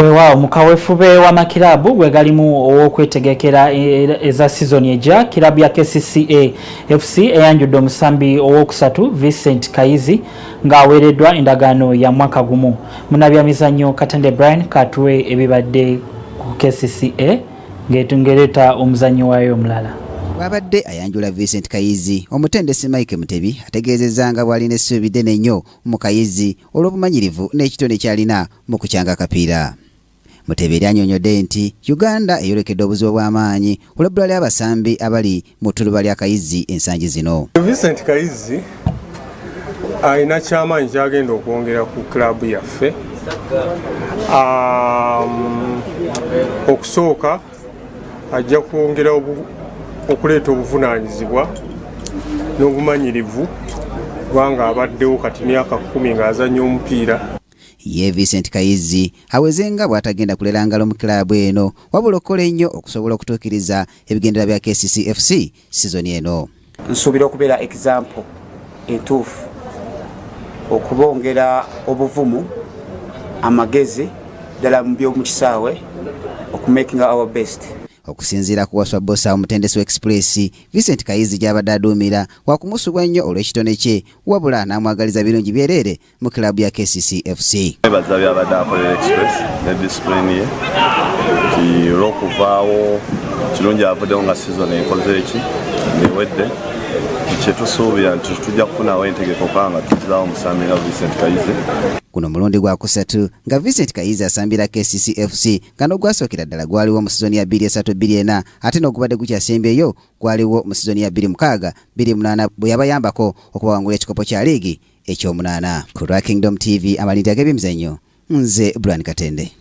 Wewa mukawefube wa makirabu gwegalimu owokwetegekera eza season eja kirabu ya KCCA FC eyanjudde omusambi owokusatu Vincent Kayizi nga awereddwa endagaano ya mwaka gumu. Munabyamizannyo Katende Brian katwe ebibadde ku KCCA ngetungereta omuzannyo wayo omulala. Wabadde ayanjula Vincent Kayizi omutendesi Mike Mutebi ategeezezza nga bw'alina essuubi ddene nnyo mu Kayizi olw'obumanyirivu n'ekitone ky'alina mu kukyanga akapiira. Mutebi annyonnyodde nti Uganda eyolekedde obuzibu bw'amaanyi olw'ebbula ly'abasambi abali mu ttuluba lya Kayizi ensangi zino. Vincent Kayizi alina ky'amaanyi ky'agenda okwongera ku kilabu yaffe. Okusooka ajja kwongera okuleeta obuvunaanyizibwa n'obumanyirivu kubanga abaddewo kati myaka 10 ng'azannya omupiira. Ye Vincent Kayizi awezenga bw'atagenda kulera ngalo mu kilabu eno wabula okola ennyo okusobola okutuukiriza ebigendera bya KCCA FC sizoni eno. Nsuubira okubeera example entuufu okubongera obuvumu amagezi ddala mu by'omu kisaawe okumakinga our best. Okusinziira ku waswa bossa omutendesi wa Express Vincent Kayizi gy'abadde aduumira wakumusubwa nnyo olw'ekitone kye wabula n'amwagaliza birungi byereere mu kilabu ya KCCA FC. Baza by'abadde akolera Express ne discipline ye ti olw'okuvaawo kirungi avuddewo nga season ekoze eki newedde kyetusuubira nti tujja kufunawo entegeko kubanga tuzaawo omusambi nga Vincent Kayizi. Kuno mulundi gwa kusatu nga Vincent Kayizi asambira KCCA FC nga n'ogwasookera ddala gwaliwo mu sizoni ya 23-24 ate n'ogubadde gukyasembyeyo gwaliwo mu sizoni ya 26-28 bwe yabayambako okubawangula ekikopo kya liigi eky'omunaana. Ku Rwa Kingdom TV amaliri ag'ebyemizannyo nze Brian Katende.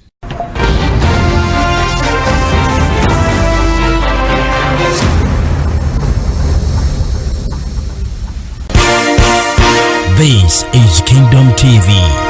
This is Kingdom TV.